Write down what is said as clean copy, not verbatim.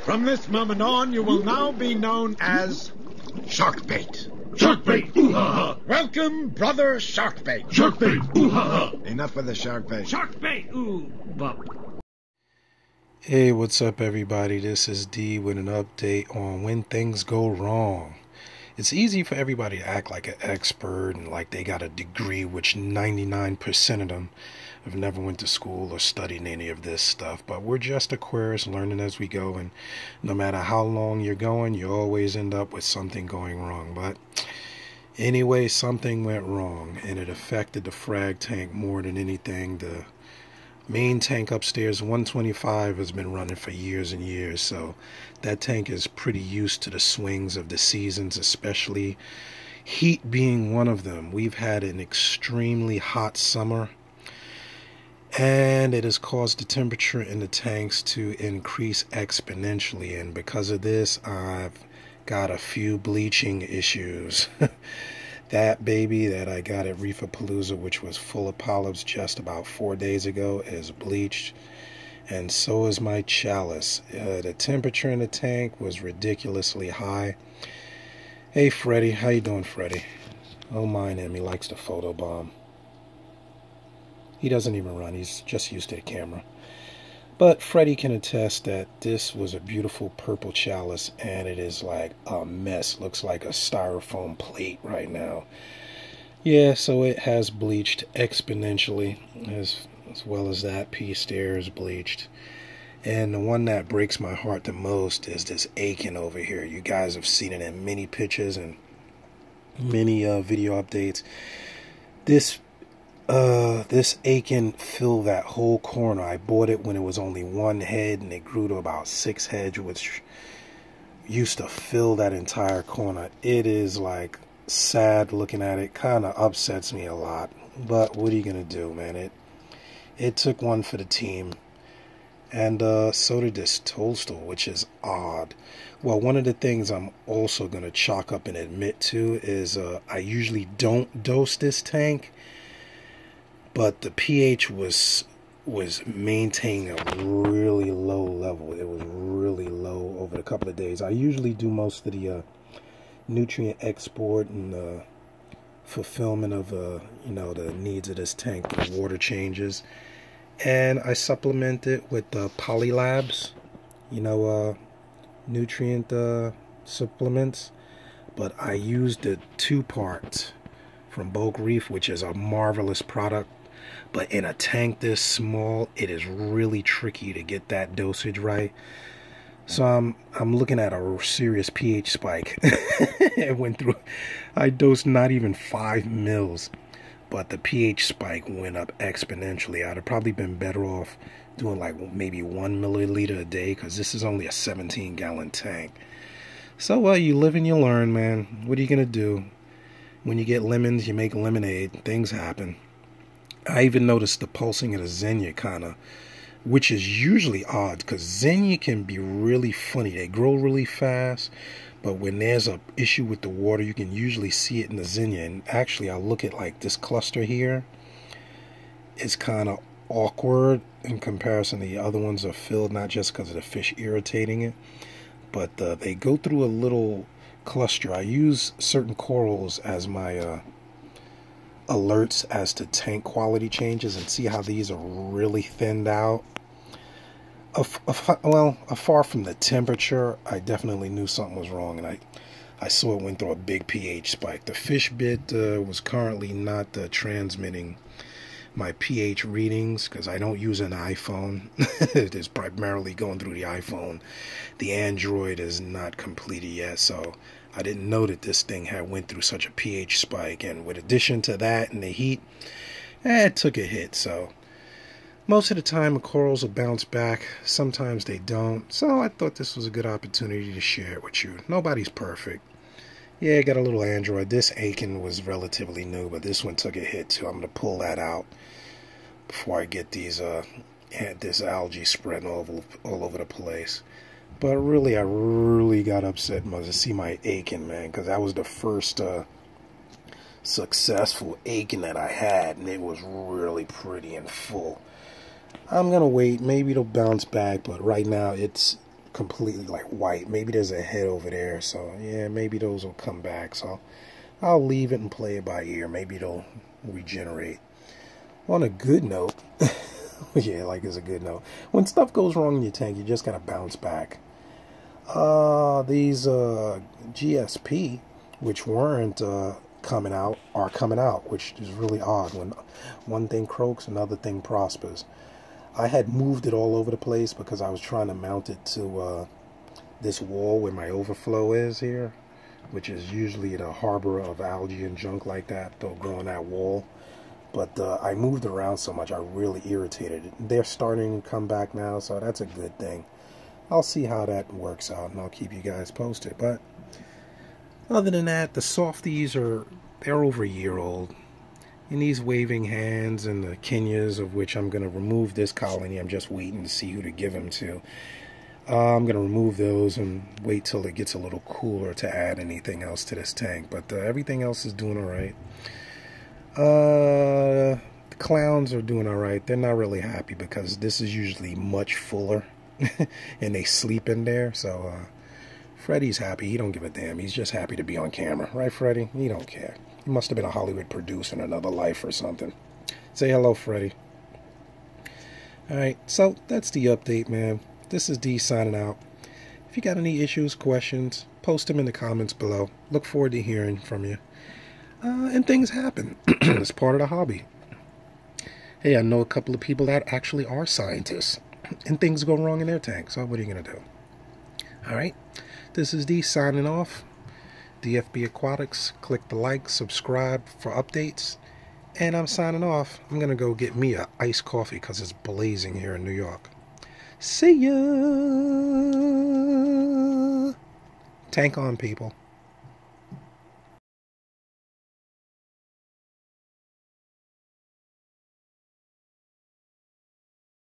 From this moment on, you will now be known as Sharkbait. Sharkbait! Ooh-ha-ha! Welcome, brother Sharkbait. Sharkbait! Ooh-ha-ha! Enough of the Sharkbait. Sharkbait! Ooh, bop. Hey, what's up, everybody? This is D with an update on when things go wrong. It's easy for everybody to act like an expert and like they got a degree, which 99% of them have never went to school or studied any of this stuff. But we're just Aquarius, learning as we go, and no matter how long you're going, you always end up with something going wrong. But anyway, something went wrong, and it affected the frag tank more than anything. The main tank upstairs, 125, has been running for years and years, so that tank is pretty used to the swings of the seasons, especially heat being one of them. We've had an extremely hot summer, and it has caused the temperature in the tanks to increase exponentially, and because of this, I've got a few bleaching issues. That baby that I got at Reef, which was full of polyps just about 4 days ago, is bleached, and so is my chalice. The temperature in the tank was ridiculously high. Hey Freddy, how you doing, Freddy? Don't mind him, he likes to photobomb. He doesn't even run, he's just used to the camera. But Freddy can attest that this was a beautiful purple chalice, and it is like a mess. Looks like a styrofoam plate right now. Yeah, so it has bleached exponentially, as well as that piece there is bleached. And the one that breaks my heart the most is this aching over here. You guys have seen it in many pictures and many video updates. This Aiken filled that whole corner. I bought it when it was only one head, and it grew to about 6 heads, which used to fill that entire corner. It is like sad looking at it. Kind of upsets me a lot, but what are you gonna do, man? It took one for the team, and so did this toadstool, which is odd. Well, one of the things I'm also gonna chalk up and admit to is I usually don't dose this tank, but the pH was maintaining a really low level. It was really low over a couple of days. I usually do most of the nutrient export and fulfillment of the needs of this tank, the water changes, and I supplement it with Polylabs, nutrient supplements. But I used the 2-part from Reef, which is a marvelous product. But in a tank this small, it is really tricky to get that dosage right. So I'm looking at a serious pH spike. I dosed not even 5 mils, but the pH spike went up exponentially. I'd have probably been better off doing like maybe 1 milliliter a day, because this is only a 17-gallon tank. So well, you live and you learn, man. What are you gonna do? When you get lemons, you make lemonade. Things happen. I even noticed the pulsing of the Xenia which is usually odd, because Xenia can be really funny. They grow really fast, but when there's an issue with the water, you can usually see it in the Xenia. And actually, I look at like this cluster here. It's kind of awkward in comparison to the other ones are filled, not just because of the fish irritating it, but they go through a little cluster. I use certain corals as my alerts as to tank quality changes, and see how these are really thinned out. Afar from the temperature, I definitely knew something was wrong, and I saw it went through a big pH spike. The fish bit was currently not transmitting my pH readings, because I don't use an iPhone. It is primarily going through the iPhone. The Android is not completed yet, so I didn't know that this thing had went through such a pH spike. And with addition to that and the heat, it took a hit. So most of the time the corals will bounce back. Sometimes they don't. So I thought this was a good opportunity to share it with you. Nobody's perfect. Yeah, I got a little Android. This Aiken was relatively new, but this one took a hit too. I'm going to pull that out before I get these this algae spreading all over the place. But really, I really got upset to see my Aiken, man, because that was the first successful Aiken that I had, and it was really pretty and full. I'm going to wait. Maybe it'll bounce back, but right now it's completely like white. Maybe there's a head over there, so yeah, maybe those will come back. So I'll leave it and play it by ear. Maybe it'll regenerate. On a good note, yeah, like it's a good note. When stuff goes wrong in your tank, you just gotta bounce back. These GSP, which weren't coming out, are coming out, which is really odd. When one thing croaks, another thing prospers. I had moved it all over the place because I was trying to mount it to this wall where my overflow is here, which is usually the harbor of algae and junk like that. They'll grow on that wall. But I moved around so much, I really irritated it. They're starting to come back now, so that's a good thing. I'll see how that works out, and I'll keep you guys posted. But other than that, the softies they're over a year old. And these waving hands and the Kenyas, of which I'm going to remove this colony. I'm just waiting to see who to give them to. I'm going to remove those and wait till it gets a little cooler to add anything else to this tank. But everything else is doing all right. The clowns are doing all right. They're not really happy because this is usually much fuller. And they sleep in there. So Freddy's happy. He don't give a damn. He's just happy to be on camera. Right, Freddy? He don't care. He must have been a Hollywood producer in another life or something. Say hello, Freddy. Alright, so that's the update, man. This is D signing out. If you got any issues, questions, post them in the comments below. Look forward to hearing from you. And things happen. It's part of the hobby. Hey, I know a couple of people that actually are scientists. And things go wrong in their tank. So what are you going to do? Alright, this is D signing off. DFB Aquatics. Click the like, subscribe for updates. And I'm signing off. I'm going to go get me a iced coffee because it's blazing here in New York. See ya! Tank on, people.